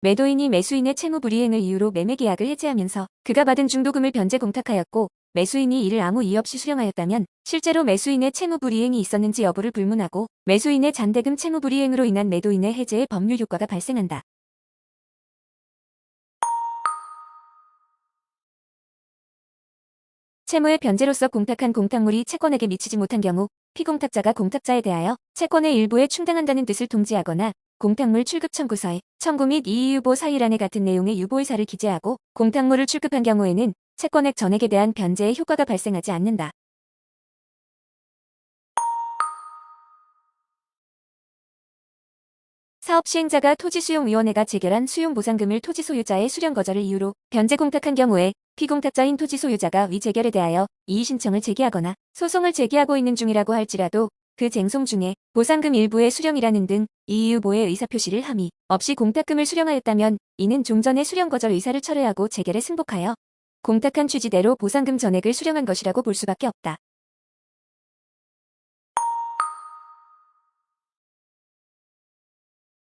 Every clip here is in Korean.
매도인이 매수인의 채무 불이행을 이유로 매매 계약을 해지하면서 그가 받은 중도금을 변제 공탁하였고 매수인이 이를 아무 이의 없이 수령하였다면 실제로 매수인의 채무 불이행이 있었는지 여부를 불문하고 매수인의 잔대금 채무 불이행으로 인한 매도인의 해제의 법률 효과가 발생한다. 채무의 변제로서 공탁한 공탁물이 채권에게 미치지 못한 경우 피공탁자가 공탁자에 대하여 채권의 일부에 충당한다는 뜻을 통지하거나 공탁물 출급 청구서에 청구 및 이의유보 사유란에 같은 내용의 유보의사를 기재하고 공탁물을 출급한 경우에는 채권액 전액에 대한 변제의 효과가 발생하지 않는다. 사업시행자가 토지수용위원회가 체결한 수용보상금을 토지소유자의 수령 거절을 이유로 변제공탁한 경우에 피공탁자인 토지소유자가 위 재결에 대하여 이의신청을 제기하거나 소송을 제기하고 있는 중이라고 할지라도 그 쟁송 중에 보상금 일부의 수령이라는 등 이의유보의 의사표시를 함이 없이 공탁금을 수령하였다면 이는 종전의 수령 거절 의사를 철회하고 재결에 승복하여 공탁한 취지대로 보상금 전액을 수령한 것이라고 볼 수밖에 없다.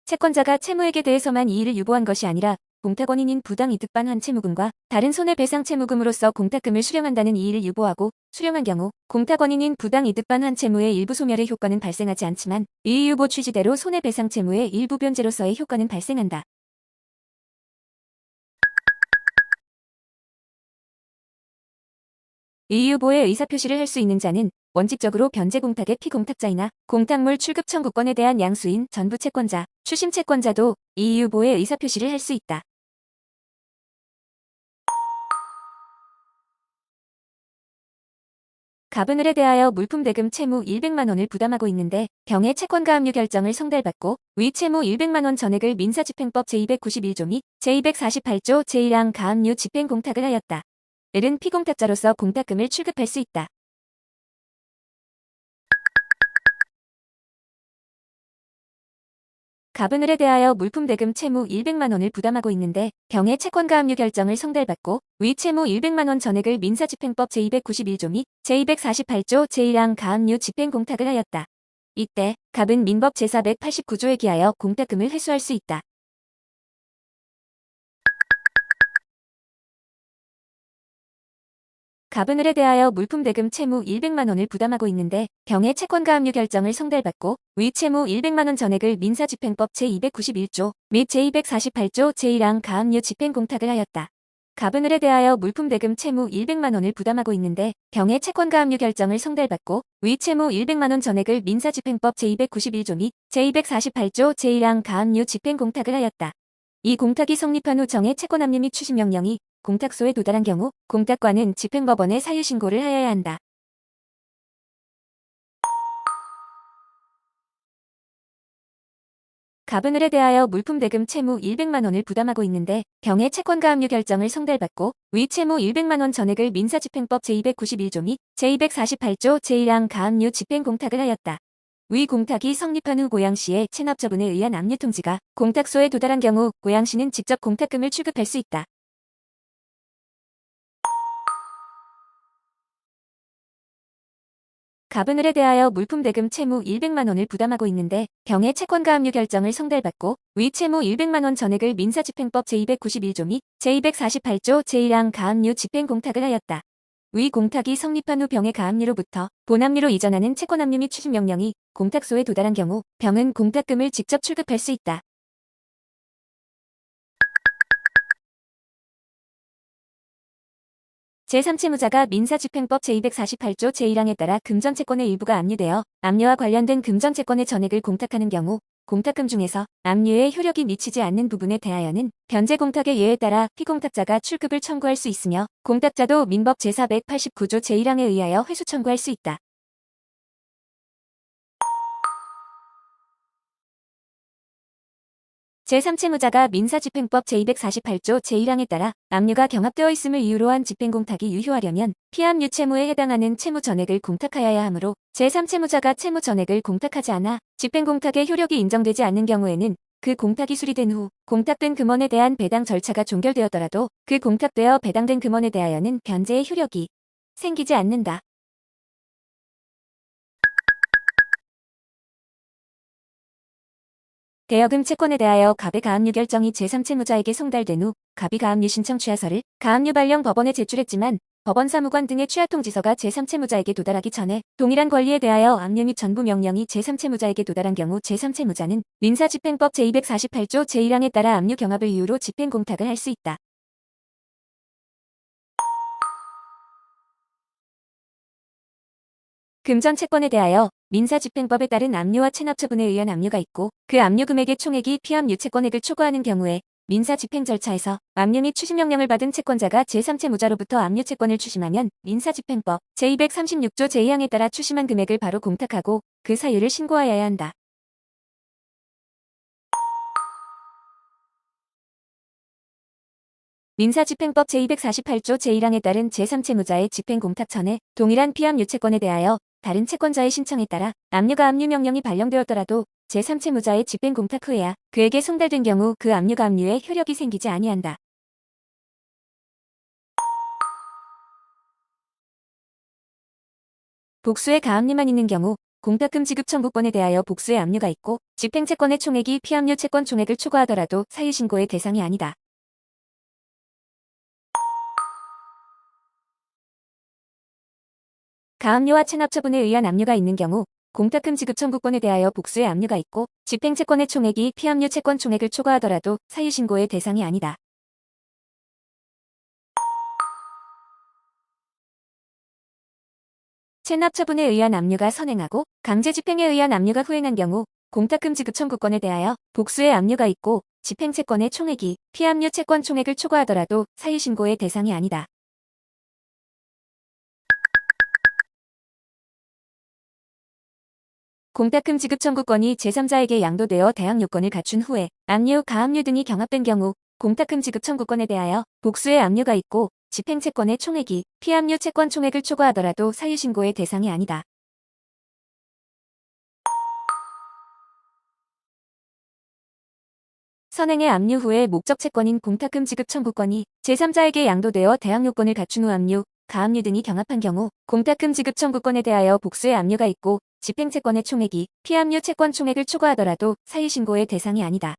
채권자가 채무액에 대해서만 이의를 유보한 것이 아니라 공탁원인인 부당이득반 환채무금과 다른 손해배상 채무금으로서 공탁금을 수령한다는 이의를 유보하고 수령한 경우 공탁원인인 부당이득반 환채무의 일부 소멸의 효과는 발생하지 않지만 이의유보 취지대로 손해배상 채무의 일부 변제로서의 효과는 발생한다. 이의유보의 의사표시를 할 수 있는 자는 원칙적으로 변제공탁의 피공탁자이나 공탁물 출급 청구권에 대한 양수인 전부 채권자, 추심 채권자도 이의유보의 의사표시를 할 수 있다. 갑은을에 대하여 물품대금 채무 100만원을 부담하고 있는데 경의 채권가압류 결정을 성달받고 위 채무 100만원 전액을 민사집행법 제291조 및 제248조 제1항 가압류 집행공탁을 하였다. 을은 피공탁자로서 공탁금을 출급할 수 있다. 갑은을에 대하여 물품대금 채무 100만원을 부담하고 있는데 경의 채권가압류 결정을 성달받고 위 채무 100만원 전액을 민사집행법 제291조 및 제248조 제1항 가압류 집행공탁을 하였다. 이때 갑은 민법 제489조에 기하여 공탁금을 회수할 수 있다. 갑은을에 대하여 물품대금 채무 100만원을 부담하고 있는데 경의 채권가압류 결정을 성달받고 위 채무 100만원 전액을 민사집행법 제291조 및 제248조 제1항 가압류 집행공탁을 하였다. 갑은을에 대하여 물품대금 채무 100만원을 부담하고 있는데 경의 채권가압류 결정을 성달받고 위 채무 100만원 전액을 민사집행법 제291조 및 제248조 제1항 가압류 집행공탁을 하였다. 이 공탁이 성립한 후 정의 채권압류 및 추심명령이 공탁소에 도달한 경우 공탁관은 집행법원에 사유신고를 하여야 한다. 갑은을에 대하여 물품대금 채무 100만원을 부담하고 있는데 경의 채권가압류 결정을 성달받고 위 채무 100만원 전액을 민사집행법 제291조 및 제248조 제1항 가압류 집행공탁을 하였다. 위 공탁이 성립한 후 고양시의 체납처분에 의한 압류 통지가 공탁소에 도달한 경우 고양시는 직접 공탁금을 출급할 수 있다. 갑은을에 대하여 물품대금 채무 100만원을 부담하고 있는데 경의 채권가압류 결정을 성달받고 위 채무 100만원 전액을 민사집행법 제291조 및 제248조 제1항 가압류 집행공탁을 하였다. 위 공탁이 성립한 후 병의 가압류로부터 본압류로 이전하는 채권압류 및 추진명령이 공탁소에 도달한 경우 병은 공탁금을 직접 출급할 수 있다. 제3채무자가 민사집행법 제248조 제1항에 따라 금전채권의 일부가 압류되어 압류와 관련된 금전채권의 전액을 공탁하는 경우 공탁금 중에서 압류에 효력이 미치지 않는 부분에 대하여는 변제공탁의 예에 따라 피공탁자가 출급을 청구할 수 있으며 공탁자도 민법 제489조 제1항에 의하여 회수 청구할 수 있다. 제3채무자가 민사집행법 제248조 제1항에 따라 압류가 경합되어 있음을 이유로 한 집행공탁이 유효하려면 피압류 채무에 해당하는 채무 전액을 공탁하여야 하므로 제3채무자가 채무 전액을 공탁하지 않아 집행공탁의 효력이 인정되지 않는 경우에는 그 공탁이 수리된 후 공탁된 금원에 대한 배당 절차가 종결되었더라도 그 공탁되어 배당된 금원에 대하여는 변제의 효력이 생기지 않는다. 대여금 채권에 대하여 갑의 가압류 결정이 제3채무자에게 송달된 후 갑이 가압류 신청 취하서를 가압류 발령 법원에 제출했지만 법원 사무관 등의 취하 통지서가 제3채무자에게 도달하기 전에 동일한 권리에 대하여 압류 및 전부 명령이 제3채무자에게 도달한 경우 제3채무자는 민사집행법 제248조 제1항에 따라 압류 경합을 이유로 집행 공탁을 할 수 있다. 금전 채권에 대하여 민사집행법에 따른 압류와 체납처분에 의한 압류가 있고 그 압류 금액의 총액이 피압류 채권액을 초과하는 경우에 민사집행 절차에서 압류 및 추심명령을 받은 채권자가 제3채무자로부터 압류 채권을 추심하면 민사집행법 제236조 제2항에 따라 추심한 금액을 바로 공탁하고 그 사유를 신고하여야 한다. 민사집행법 제248조 제1항에 따른 제3채무자의 집행공탁 전에 동일한 피압류 채권에 대하여 다른 채권자의 신청에 따라 압류가 압류 명령이 발령되었더라도 제3채무자의 집행공탁 후에야 그에게 송달된 경우 그 압류가 압류에 효력이 생기지 아니한다. 복수의 가압류만 있는 경우 공탁금 지급 청구권에 대하여 복수의 압류가 있고 집행채권의 총액이 피압류 채권 총액을 초과하더라도 사유신고의 대상이 아니다. 가압류와 체납처분에 의한 압류가 있는 경우 공탁금 지급 청구권에 대하여 복수의 압류가 있고 집행채권의 총액이 피압류 채권 총액을 초과하더라도 사유신고의 대상이 아니다. 체납처분에 의한 압류가 선행하고 강제집행에 의한 압류가 후행한 경우 공탁금 지급 청구권에 대하여 복수의 압류가 있고 집행채권의 총액이 피압류 채권 총액을 초과하더라도 사유신고의 대상이 아니다. 공탁금 지급 청구권이 제3자에게 양도되어 대항 요건을 갖춘 후에 압류, 가압류 등이 경합된 경우 공탁금 지급 청구권에 대하여 복수의 압류가 있고 집행채권의 총액이 피압류 채권 총액을 초과하더라도 사유신고의 대상이 아니다. 선행의 압류 후에 목적 채권인 공탁금 지급 청구권이 제3자에게 양도되어 대항 요건을 갖춘 후 압류, 가압류 등이 경합한 경우 공탁금 지급 청구권에 대하여 복수의 압류가 있고 집행채권의 총액이 피압류 채권 총액을 초과하더라도 사유신고의 대상이 아니다.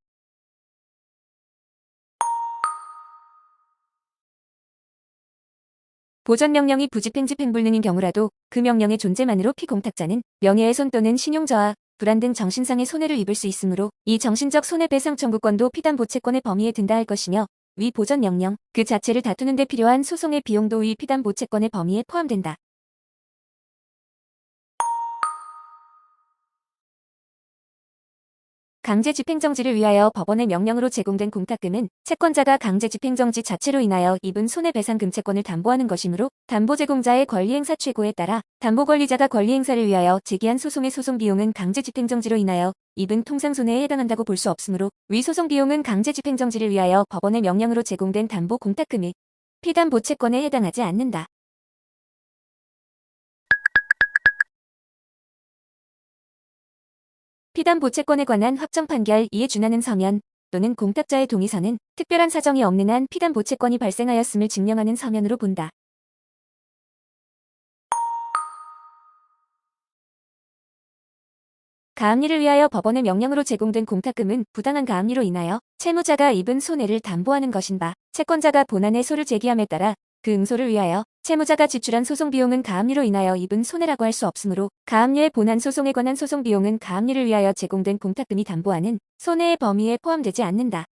보전명령이 부집행집 행불능인 경우라도 그 명령의 존재만으로 피공탁자는 명예훼손 또는 신용저하, 불안 등 정신상의 손해를 입을 수 있으므로 이 정신적 손해배상 청구권도 피담보채권의 범위에 든다 할 것이며 위 보전명령 그 자체를 다투는 데 필요한 소송의 비용도 위 피담보채권의 범위에 포함된다. 강제집행정지를 위하여 법원의 명령으로 제공된 공탁금은 채권자가 강제집행정지 자체로 인하여 입은 손해배상금 채권을 담보하는 것이므로 담보제공자의 권리행사 최고에 따라 담보권리자가 권리행사를 위하여 제기한 소송의 소송비용은 강제집행정지로 인하여 입은 통상손해에 해당한다고 볼 수 없으므로 위 소송비용은 강제집행정지를 위하여 법원의 명령으로 제공된 담보 공탁금이 피담보채권에 해당하지 않는다. 피담보채권에 관한 확정 판결 이에 준하는 서면 또는 공탁자의 동의서는 특별한 사정이 없는 한 피담보채권이 발생하였음을 증명하는 서면으로 본다. 가압류를 위하여 법원의 명령으로 제공된 공탁금은 부당한 가압류로 인하여 채무자가 입은 손해를 담보하는 것인 바 채권자가 본안의 소를 제기함에 따라 그 응소를 위하여 채무자가 지출한 소송비용은 가압류로 인하여 입은 손해라고 할 수 없으므로 가압류의 본안 소송에 관한 소송비용은 가압류를 위하여 제공된 공탁금이 담보하는 손해의 범위에 포함되지 않는다.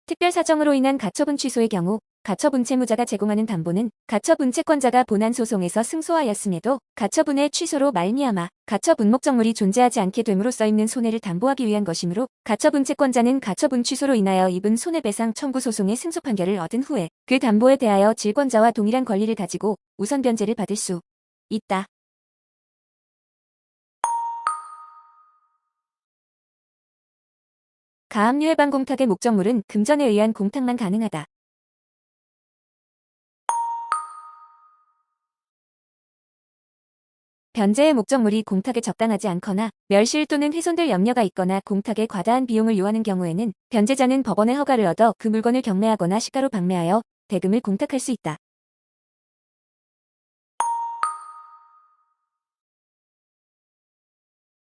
특별사정으로 인한 가처분 취소의 경우 가처분 채무자가 제공하는 담보는 가처분 채권자가 본안 소송에서 승소하였음에도 가처분의 취소로 말미암아 가처분 목적물이 존재하지 않게 됨으로써 입는 손해를 담보하기 위한 것이므로 가처분 채권자는 가처분 취소로 인하여 입은 손해배상 청구 소송의 승소 판결을 얻은 후에 그 담보에 대하여 질권자와 동일한 권리를 가지고 우선 변제를 받을 수 있다. 가압류 해방 공탁의 목적물은 금전에 의한 공탁만 가능하다. 변제의 목적물이 공탁에 적당하지 않거나 멸실 또는 훼손될 염려가 있거나 공탁에 과다한 비용을 요하는 경우에는 변제자는 법원의 허가를 얻어 그 물건을 경매하거나 시가로 방매하여 대금을 공탁할 수 있다.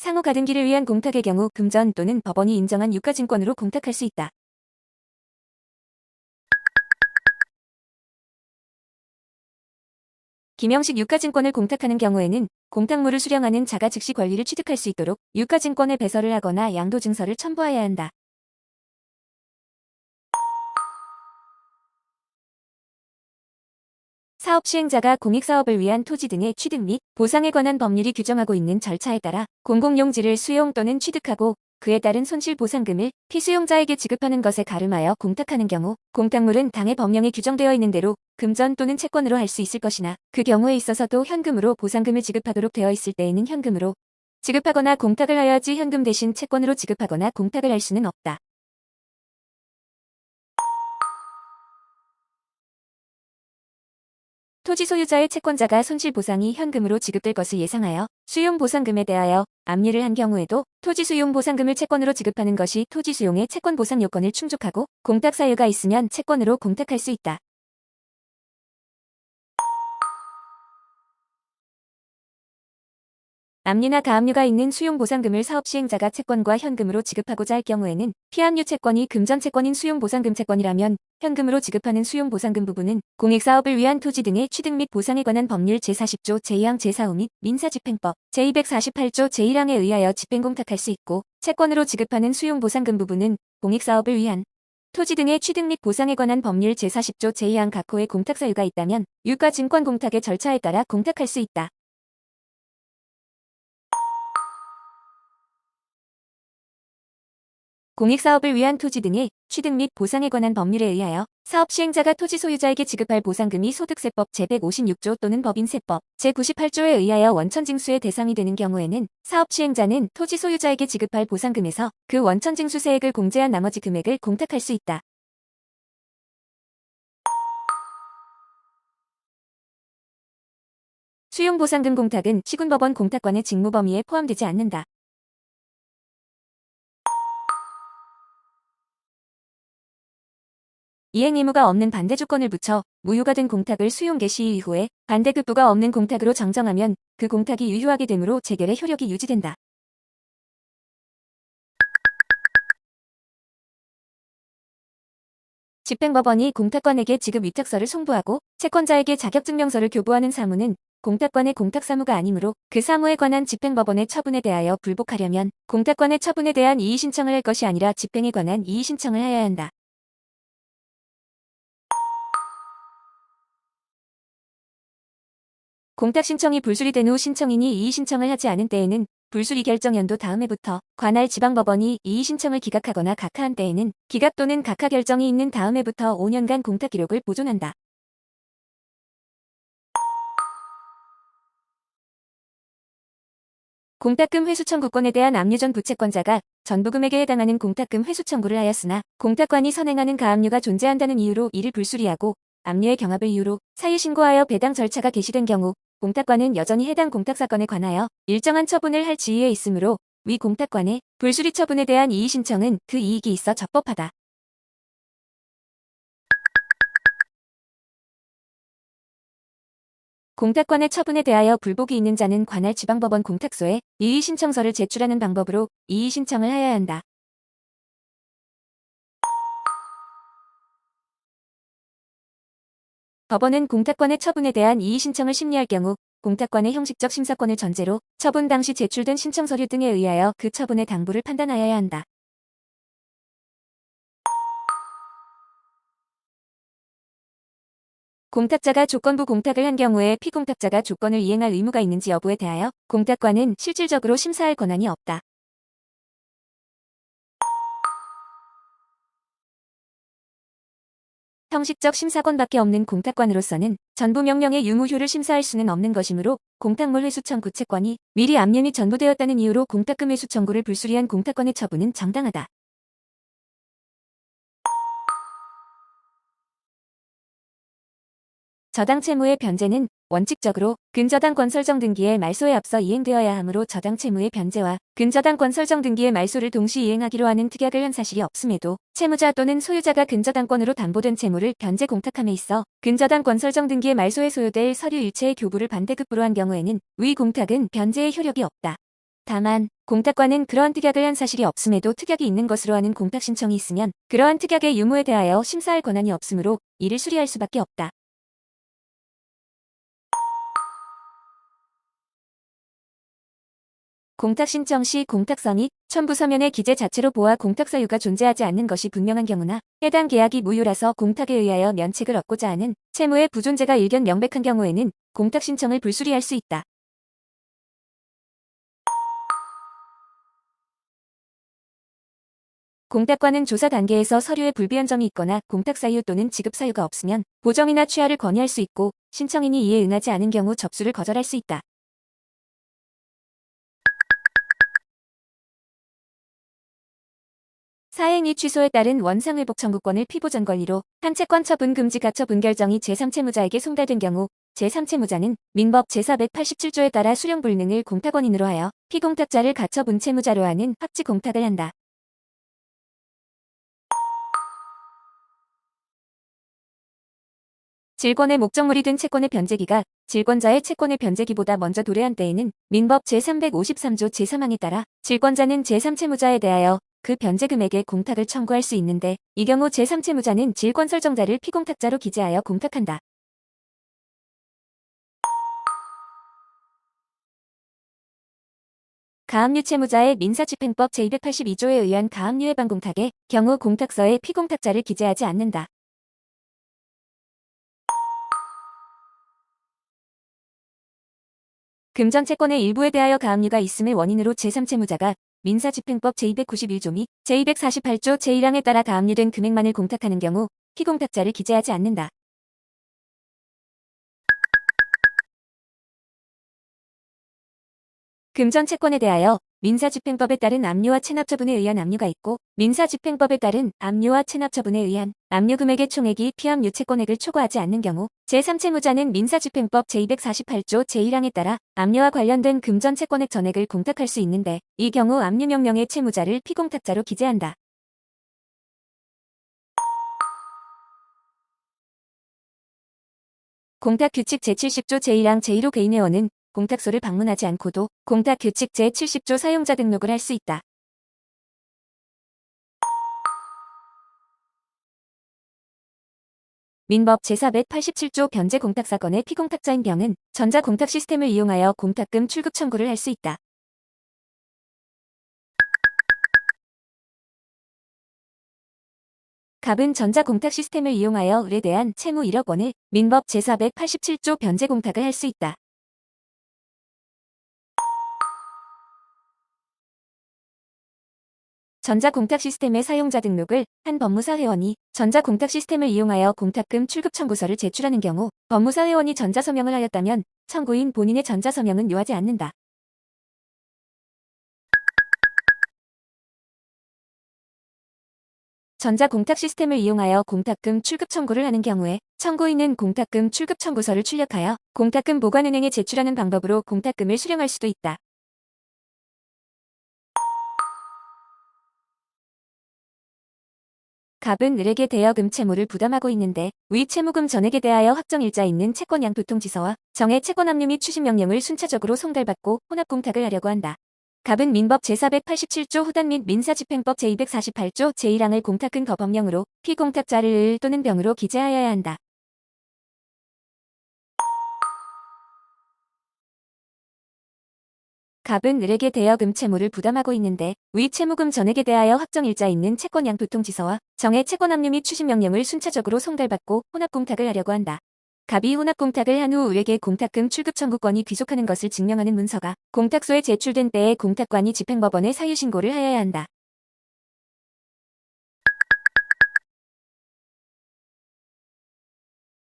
상호 가등기를 위한 공탁의 경우 금전 또는 법원이 인정한 유가증권으로 공탁할 수 있다. 김영식 유가증권을 공탁하는 경우에는 공탁물을 수령하는 자가 즉시 권리를 취득할 수 있도록 유가증권에 배설을 하거나 양도증서를 첨부해야 한다. 사업 시행자가 공익사업을 위한 토지 등의 취득 및 보상에 관한 법률이 규정하고 있는 절차에 따라 공공용지를 수용 또는 취득하고 그에 따른 손실보상금을 피수용자에게 지급하는 것에 가름하여 공탁하는 경우 공탁물은 당해 법령에 규정되어 있는 대로 금전 또는 채권으로 할 수 있을 것이나 그 경우에 있어서도 현금으로 보상금을 지급하도록 되어 있을 때에는 현금으로 지급하거나 공탁을 하여야지 현금 대신 채권으로 지급하거나 공탁을 할 수는 없다. 토지 소유자의 채권자가 손실보상이 현금으로 지급될 것을 예상하여 수용보상금에 대하여 압류를 한 경우에도 토지 수용보상금을 채권으로 지급하는 것이 토지 수용의 채권보상 요건을 충족하고 공탁 사유가 있으면 채권으로 공탁할 수 있다. 압류나 가압류가 있는 수용보상금을 사업시행자가 채권과 현금으로 지급하고자 할 경우에는 피압류 채권이 금전채권인 수용보상금 채권이라면 현금으로 지급하는 수용보상금 부분은 공익사업을 위한 토지 등의 취득 및 보상에 관한 법률 제40조 제2항 제4호 및 민사집행법 제248조 제1항에 의하여 집행공탁할 수 있고 채권으로 지급하는 수용보상금 부분은 공익사업을 위한 토지 등의 취득 및 보상에 관한 법률 제40조 제2항 각호의 공탁 사유가 있다면 유가증권 공탁의 절차에 따라 공탁할 수 있다. 공익사업을 위한 토지 등의 취득 및 보상에 관한 법률에 의하여 사업 시행자가 토지 소유자에게 지급할 보상금이 소득세법 제156조 또는 법인세법 제98조에 의하여 원천징수의 대상이 되는 경우에는 사업 시행자는 토지 소유자에게 지급할 보상금에서 그 원천징수세액을 공제한 나머지 금액을 공탁할 수 있다. 수용보상금 공탁은 시군법원 공탁관의 직무 범위에 포함되지 않는다. 이행 의무가 없는 반대 조건을 붙여 무효가 된 공탁을 수용 개시 이후에 반대급부가 없는 공탁으로 정정하면 그 공탁이 유효하게 되므로 재결의 효력이 유지된다. 집행법원이 공탁관에게 지급 위탁서를 송부하고 채권자에게 자격증명서를 교부하는 사무는 공탁관의 공탁사무가 아니므로 그 사무에 관한 집행법원의 처분에 대하여 불복하려면 공탁관의 처분에 대한 이의신청을 할 것이 아니라 집행에 관한 이의신청을 하여야 한다. 공탁 신청이 불수리 된 후 신청인이 이의 신청을 하지 않은 때에는 불수리 결정 연도 다음 해부터 관할 지방법원이 이의 신청을 기각하거나 각하한 때에는 기각 또는 각하 결정이 있는 다음 해부터 5년간 공탁 기록을 보존한다. 공탁금 회수 청구권에 대한 압류 전 부채권자가 전부금액에 해당하는 공탁금 회수 청구를 하였으나 공탁관이 선행하는 가압류가 존재한다는 이유로 이를 불수리하고 압류의 경합을 이유로 사유 신고하여 배당 절차가 개시된 경우 공탁관은 여전히 해당 공탁사건에 관하여 일정한 처분을 할 지위에 있으므로 위 공탁관의 불수리 처분에 대한 이의 신청은 그 이익이 있어 적법하다. 공탁관의 처분에 대하여 불복이 있는 자는 관할 지방법원 공탁소에 이의 신청서를 제출하는 방법으로 이의 신청을 하여야 한다. 법원은 공탁관의 처분에 대한 이의 신청을 심리할 경우 공탁관의 형식적 심사권을 전제로 처분 당시 제출된 신청 서류 등에 의하여 그 처분의 당부를 판단하여야 한다. 공탁자가 조건부 공탁을 한 경우에 피공탁자가 조건을 이행할 의무가 있는지 여부에 대하여 공탁관은 실질적으로 심사할 권한이 없다. 형식적 심사권밖에 없는 공탁관으로서는 전부 명령의 유무효를 심사할 수는 없는 것이므로 공탁물 회수 청구 채권이 미리 압류 및 전부되었다는 이유로 공탁금 회수 청구를 불수리한 공탁관의 처분은 정당하다. 저당 채무의 변제는 원칙적으로 근저당권 설정 등기의 말소에 앞서 이행되어야 하므로 저당 채무의 변제와 근저당권 설정 등기의 말소를 동시 이행하기로 하는 특약을 한 사실이 없음에도 채무자 또는 소유자가 근저당권으로 담보된 채무를 변제 공탁함에 있어 근저당권 설정 등기의 말소에 소요될 서류 일체의 교부를 반대급부로 한 경우에는 위 공탁은 변제의 효력이 없다. 다만 공탁과는 그러한 특약을 한 사실이 없음에도 특약이 있는 것으로 하는 공탁 신청이 있으면 그러한 특약의 유무에 대하여 심사할 권한이 없으므로 이를 수리할 수밖에 없다. 공탁 신청 시 공탁서 및 첨부 서면의 기재 자체로 보아 공탁 사유가 존재하지 않는 것이 분명한 경우나 해당 계약이 무효라서 공탁에 의하여 면책을 얻고자 하는 채무의 부존재가 일견 명백한 경우에는 공탁 신청을 불수리할 수 있다. 공탁과는 조사 단계에서 서류에 불비한 점이 있거나 공탁 사유 또는 지급 사유가 없으면 보정이나 취하를 건의할 수 있고 신청인이 이에 응하지 않은 경우 접수를 거절할 수 있다. 사행위 취소에 따른 원상회복 청구권을 피보전 권리로 한 채권 처분 금지 가처분 결정이 제3채무자에게 송달된 경우 제3채무자는 민법 제487조에 따라 수령 불능을 공탁원인으로 하여 피공탁자를 가처분 채무자로 하는 확지 공탁을 한다. 질권의 목적물이 된 채권의 변제기가 질권자의 채권의 변제기보다 먼저 도래한 때에는 민법 제353조 제3항에 따라 질권자는 제3채무자에 대하여 그 변제금액의 공탁을 청구할 수 있는데 이 경우 제3채무자는 질권 설정자를 피공탁자로 기재하여 공탁한다. 가압류 채무자의 민사집행법 제282조에 의한 가압류 해방 공탁의 경우 공탁서에 피공탁자를 기재하지 않는다. 금전채권의 일부에 대하여 가압류가 있음을 원인으로 제3채무자가 민사집행법 제291조 및 제248조 제1항에 따라 가압류된 금액만을 공탁하는 경우 피공탁자를 기재하지 않는다. 금전채권에 대하여 민사집행법에 따른 압류와 체납처분에 의한 압류가 있고 민사집행법에 따른 압류와 체납처분에 의한 압류 금액의 총액이 피압류 채권액을 초과하지 않는 경우 제3채무자는 민사집행법 제248조 제1항에 따라 압류와 관련된 금전채권액 전액을 공탁할 수 있는데 이 경우 압류명령의 채무자를 피공탁자로 기재한다. 공탁규칙 제70조 제1항 제1호 개인회원은 공탁소를 방문하지 않고도 공탁규칙 제70조 사용자 등록을 할 수 있다. 민법 제487조 변제 공탁 사건의 피공탁자인 경은 전자 공탁 시스템을 이용하여 공탁금 출급 청구를 할 수 있다. 갑은 전자 공탁 시스템을 이용하여 을에 대한 채무 1억 원을 민법 제487조 변제 공탁을 할 수 있다. 전자공탁 시스템의 사용자 등록을 한 법무사 회원이 전자공탁 시스템을 이용하여 공탁금 출급 청구서를 제출하는 경우 법무사 회원이 전자서명을 하였다면 청구인 본인의 전자서명은 요하지 않는다. 전자공탁 시스템을 이용하여 공탁금 출급 청구를 하는 경우에 청구인은 공탁금 출급 청구서를 출력하여 공탁금 보관은행에 제출하는 방법으로 공탁금을 수령할 수도 있다. 갑은 을에게 대여금 채무를 부담하고 있는데 위 채무금 전액에 대하여 확정일자 있는 채권양 도통지서와 정해 채권 압류 및 추심명령을 순차적으로 송달받고 혼합공탁을 하려고 한다. 갑은 민법 제487조 후단 및 민사집행법 제248조 제1항을 공탁근 거법령으로 피공탁자를 을 또는 병으로 기재하여야 한다. 갑은 을에게 대여금 채무를 부담하고 있는데 위 채무금 전액에 대하여 확정일자 있는 채권양 도통지서와 정해 채권 압류 및 추심명령을 순차적으로 송달받고 혼합공탁을 하려고 한다. 갑이 혼합공탁을 한 후 을에게 공탁금 출급 청구권이 귀속하는 것을 증명하는 문서가 공탁소에 제출된 때에 공탁관이 집행법원에 사유신고를 하여야 한다.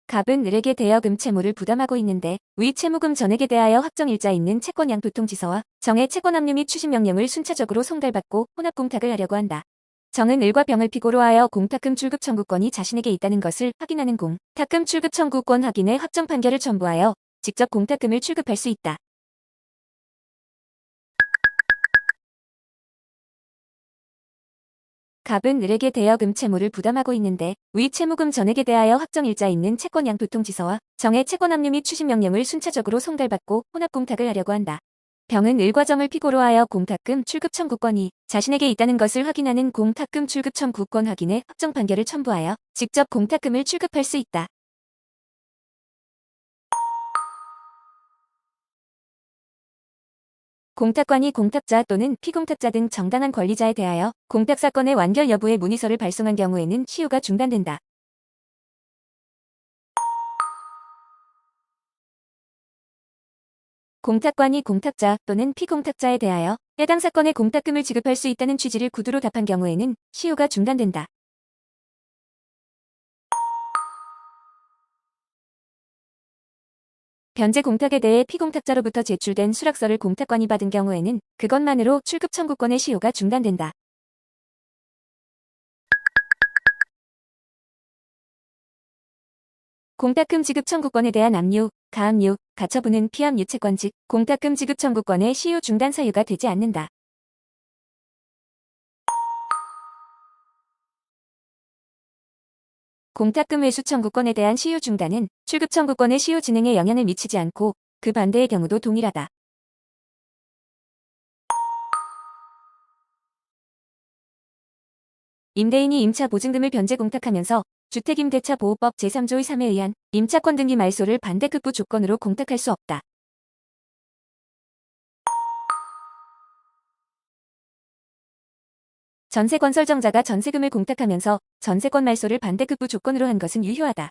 갑은 을에게 대여금 채무를 부담하고 있는데 위 채무금 전액에 대하여 확정일자 있는 채권양 도통지서와 정해 채권 압류 및 추심명령을 순차적으로 송달받고 혼합공탁을 하려고 한다. 정은 을과 병을 피고로 하여 공탁금 출급 청구권이 자신에게 있다는 것을 확인하는 공탁금 출급 청구권 확인의 확정 판결을 첨부하여 직접 공탁금을 출급할 수 있다. 갑은 을에게 대여금 채무를 부담하고 있는데 위 채무금 전액에 대하여 확정일자 있는 채권양 도통지서와 정해 채권 압류 및 추심명령을 순차적으로 송달받고 혼합공탁을 하려고 한다. 병은 을과정을 피고로 하여 공탁금 출급 청구권이 자신에게 있다는 것을 확인하는 공탁금 출급 청구권 확인의 확정 판결을 첨부하여 직접 공탁금을 출급할 수 있다. 공탁관이 공탁자 또는 피공탁자 등 정당한 권리자에 대하여 공탁사건의 완결 여부의 문의서를 발송한 경우에는 시효가 중단된다. 공탁관이 공탁자 또는 피공탁자에 대하여 해당 사건의 공탁금을 지급할 수 있다는 취지를 구두로 답한 경우에는 시효가 중단된다. 변제 공탁에 대해 피공탁자로부터 제출된 수락서를 공탁관이 받은 경우에는 그것만으로 출급 청구권의 시효가 중단된다. 공탁금 지급 청구권에 대한 압류, 가압류, 가처분은 피압류 채권 즉 공탁금 지급 청구권의 시효 중단 사유가 되지 않는다. 공탁금 회수 청구권에 대한 시효 중단은 출급 청구권의 시효 진행에 영향을 미치지 않고 그 반대의 경우도 동일하다. 임대인이 임차 보증금을 변제 공탁하면서 주택임대차 보호법 제3조 3에 의한 임차권 등기 말소를 반대급부 조건으로 공탁할 수 없다. 전세건설정자가 전세금을 공탁하면서 전세권 말소를 반대급부 조건으로 한 것은 유효하다.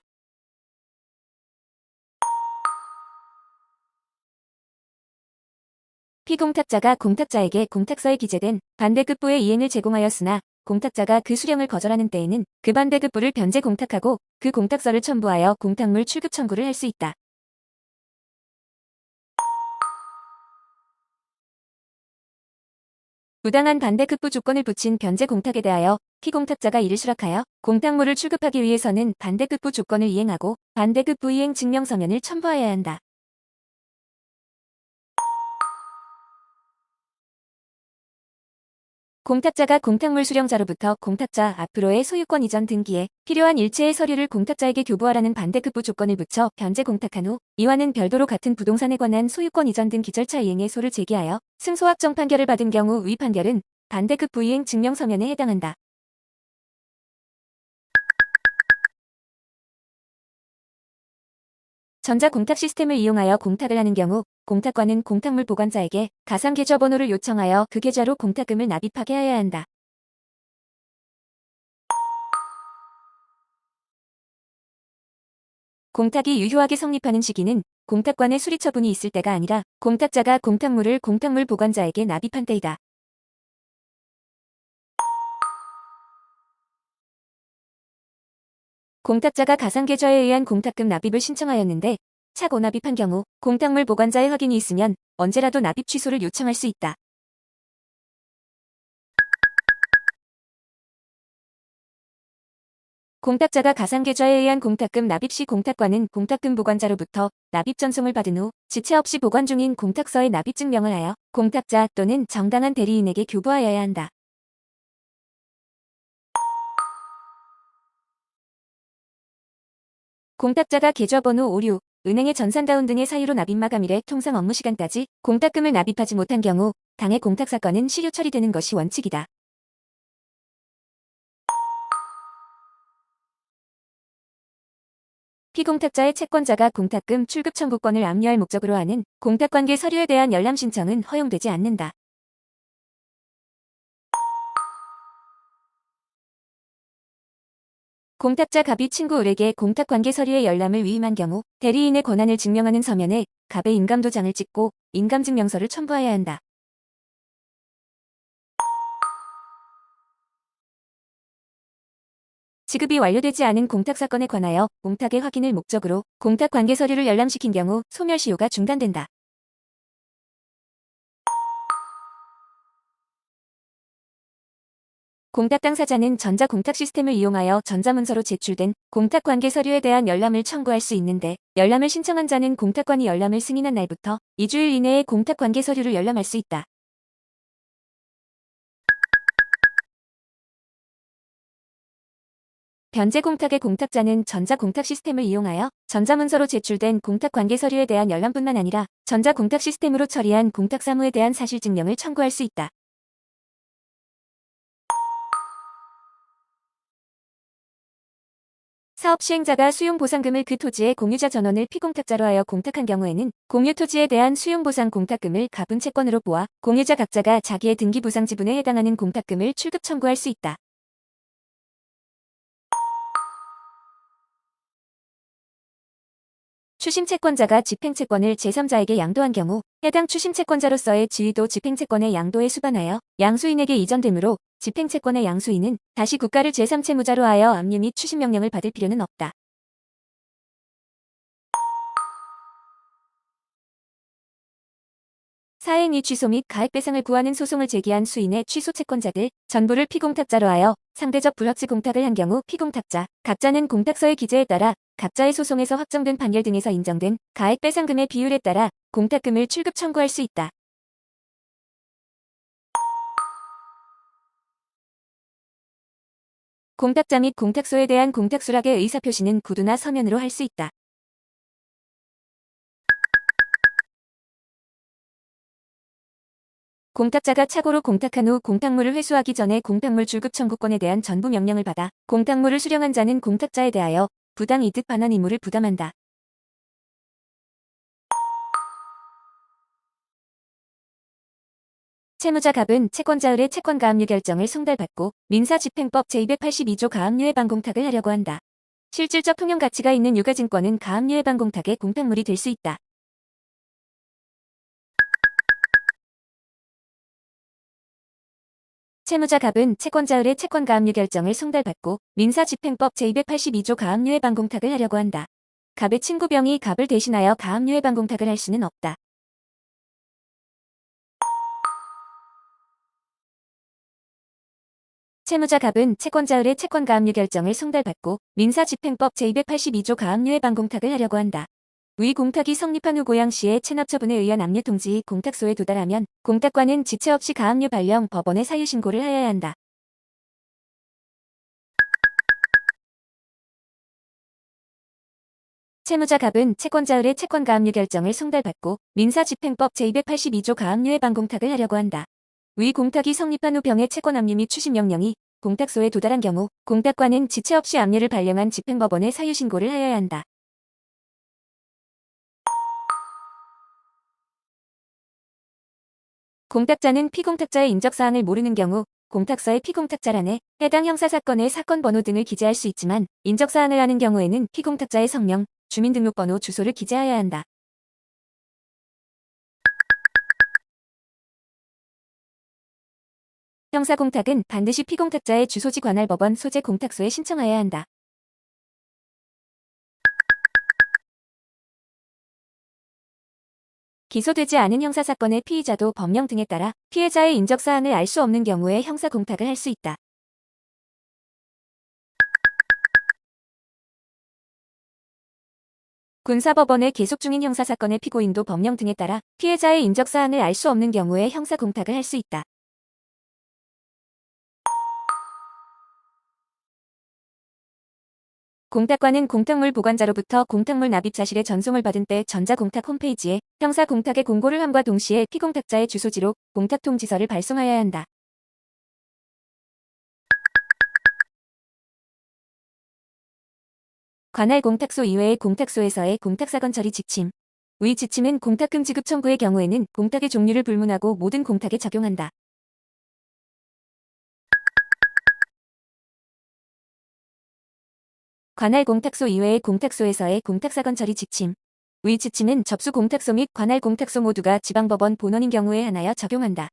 피공탁자가 공탁자에게 공탁서에 기재된 반대급부의 이행을 제공하였으나 공탁자가 그 수령을 거절하는 때에는 그 반대급부를 변제 공탁하고 그 공탁서를 첨부하여 공탁물 출급 청구를 할 수 있다. 부당한 반대급부 조건을 붙인 변제 공탁에 대하여 피공탁자가 이를 수락하여 공탁물을 출급하기 위해서는 반대급부 조건을 이행하고 반대급부 이행 증명서면을 첨부하여야 한다. 공탁자가 공탁물 수령자로부터 공탁자 앞으로의 소유권 이전 등기에 필요한 일체의 서류를 공탁자에게 교부하라는 반대급부 조건을 붙여 변제 공탁한 후 이와는 별도로 같은 부동산에 관한 소유권 이전 등 기절차 이행의 소를 제기하여 승소 확정 판결을 받은 경우 위 판결은 반대급부 이행 증명서면에 해당한다. 전자공탁 시스템을 이용하여 공탁을 하는 경우 공탁관은 공탁물 보관자에게 가상계좌번호를 요청하여 그 계좌로 공탁금을 납입하게 하여야 한다. 공탁이 유효하게 성립하는 시기는 공탁관의 수리 처분이 있을 때가 아니라 공탁자가 공탁물을 공탁물 보관자에게 납입한 때이다. 공탁자가 가상계좌에 의한 공탁금 납입을 신청하였는데 착오 납입한 경우 공탁물 보관자의 확인이 있으면 언제라도 납입 취소를 요청할 수 있다. 공탁자가 가상계좌에 의한 공탁금 납입 시 공탁관은 공탁금 보관자로부터 납입 전송을 받은 후 지체 없이 보관 중인 공탁서의 납입 증명을 하여 공탁자 또는 정당한 대리인에게 교부하여야 한다. 공탁자가 계좌번호 오류, 은행의 전산다운 등의 사유로 납입 마감일에 통상 업무시간까지 공탁금을 납입하지 못한 경우 당해 공탁사건은 실효 처리되는 것이 원칙이다. 피공탁자의 채권자가 공탁금 출급 청구권을 압류할 목적으로 하는 공탁관계 서류에 대한 열람 신청은 허용되지 않는다. 공탁자 갑이 친구 을에게 공탁관계 서류의 열람을 위임한 경우 대리인의 권한을 증명하는 서면에 갑의 인감도장을 찍고 인감증명서를 첨부해야 한다. 지급이 완료되지 않은 공탁사건에 관하여 공탁의 확인을 목적으로 공탁관계 서류를 열람시킨 경우 소멸시효가 중단된다. 공탁 당사자는 전자공탁 시스템을 이용하여 전자문서로 제출된 공탁관계 서류에 대한 열람을 청구할 수 있는데 열람을 신청한 자는 공탁관이 열람을 승인한 날부터 2주일 이내에 공탁관계 서류를 열람할 수 있다. 변제공탁의 공탁자는 전자공탁 시스템을 이용하여 전자문서로 제출된 공탁관계 서류에 대한 열람뿐만 아니라 전자공탁 시스템으로 처리한 공탁사무에 대한 사실증명을 청구할 수 있다. 사업 시행자가 수용보상금을 그 토지의 공유자 전원을 피공탁자로 하여 공탁한 경우에는 공유 토지에 대한 수용보상 공탁금을 가분 채권으로 보아 공유자 각자가 자기의 등기부상 지분에 해당하는 공탁금을 출급 청구할 수 있다. 추심채권자가 집행채권을 제3자에게 양도한 경우 해당 추심채권자로서의 지위도 집행채권의 양도에 수반하여 양수인에게 이전되므로 집행채권의 양수인은 다시 국가를 제3채무자로 하여 압류 및 추심명령을 받을 필요는 없다. 사행위 취소 및 가액배상을 구하는 소송을 제기한 수인의 취소채권자들 전부를 피공탁자로 하여 상대적 불확실 공탁을 한 경우 피공탁자, 각자는 공탁서의 기재에 따라 각자의 소송에서 확정된 판결 등에서 인정된 가액배상금의 비율에 따라 공탁금을 출급 청구할 수 있다. 공탁자 및 공탁소에 대한 공탁수락의 의사표시는 구두나 서면으로 할 수 있다. 공탁자가 착오로 공탁한 후 공탁물을 회수하기 전에 공탁물 출급 청구권에 대한 전부 명령을 받아 공탁물을 수령한 자는 공탁자에 대하여 부당 이득 반환 의무를 부담한다. 채무자 갑은 채권자의 채권가압류 결정을 송달받고 민사집행법 제282조 가압류해방 공탁을 하려고 한다. 실질적 통용 가치가 있는 유가증권은 가압류해방 공탁의 공탁물이 될 수 있다. 채무자 갑은 채권자의 채권가압류 결정을 송달받고 민사집행법 제282조 가압류해방 공탁을 하려고 한다. 갑의 친구병이 갑을 대신하여 가압류해방 공탁을 할 수는 없다. 채무자 갑은 채권자의 채권가압류 결정을 송달받고 민사집행법 제282조 가압류해방 공탁을 하려고 한다. 위 공탁이 성립한 후 고양시의 체납처분에 의한 압류 통지 공탁소에 도달하면 공탁관은 지체 없이 가압류 발령 법원에 사유 신고를 하여야 한다. 채무자 갑은 채권자의 채권가압류 결정을 송달받고 민사집행법 제282조 가압류해방 공탁을 하려고 한다. 위 공탁이 성립한 후 병의 채권 압류 및 추심 명령이 공탁소에 도달한 경우 공탁관은 지체 없이 압류를 발령한 집행법원에 사유 신고를 하여야 한다. 공탁자는 피공탁자의 인적사항을 모르는 경우 공탁서의 피공탁자란에 해당 형사사건의 사건번호 등을 기재할 수 있지만 인적사항을 아는 경우에는 피공탁자의 성명, 주민등록번호, 주소를 기재하여야 한다. 형사공탁은 반드시 피공탁자의 주소지 관할 법원 소재 공탁소에 신청하여야 한다. 기소되지 않은 형사사건의 피의자도 법령 등에 따라 피해자의 인적사항을 알 수 없는 경우에 형사공탁을 할 수 있다. 군사법원에 계속 중인 형사사건의 피고인도 법령 등에 따라 피해자의 인적사항을 알 수 없는 경우에 형사공탁을 할 수 있다. 공탁관은 공탁물 보관자로부터 공탁물 납입 사실의 전송을 받은 때 전자공탁 홈페이지에 형사공탁의 공고를 함과 동시에 피공탁자의 주소지로 공탁통지서를 발송하여야 한다. 관할 공탁소 이외의 공탁소에서의 공탁사건 처리 지침. 위 지침은 공탁금 지급 청구의 경우에는 공탁의 종류를 불문하고 모든 공탁에 적용한다. 관할 공탁소 이외의 공탁소에서의 공탁사건 처리 지침. 위 지침은 접수 공탁소 및 관할 공탁소 모두가 지방법원 본원인 경우에 한하여 적용한다.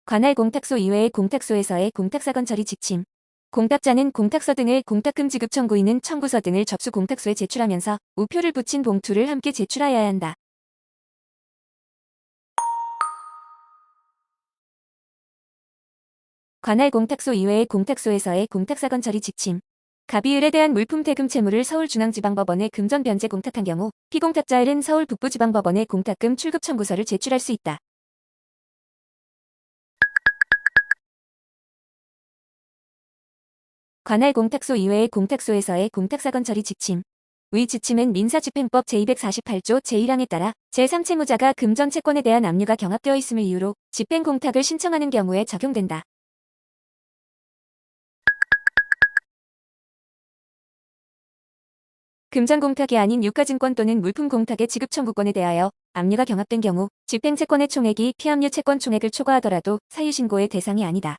관할 공탁소 이외의 공탁소에서의 공탁사건 처리 지침. 공탁자는 공탁서 등을 공탁금 지급 청구인은 청구서 등을 접수 공탁소에 제출하면서 우표를 붙인 봉투를 함께 제출하여야 한다. 관할 공탁소 이외의 공탁소에서의 공탁사건 처리 지침. 갑이 의뢰대한 물품 대금 채무를 서울중앙지방법원에 금전 변제 공탁한 경우 피공탁자일은 서울 북부지방법원에 공탁금 출급 청구서를 제출할 수 있다. 관할 공탁소 이외의 공탁소에서의 공탁사건 처리 지침. 위 지침은 민사집행법 제248조 제1항에 따라 제3채무자가 금전 채권에 대한 압류가 경합되어 있음을 이유로 집행공탁을 신청하는 경우에 적용된다. 금전공탁이 아닌 유가증권 또는 물품공탁의 지급 청구권에 대하여 압류가 경합된 경우 집행채권의 총액이 피압류 채권 총액을 초과하더라도 사유신고의 대상이 아니다.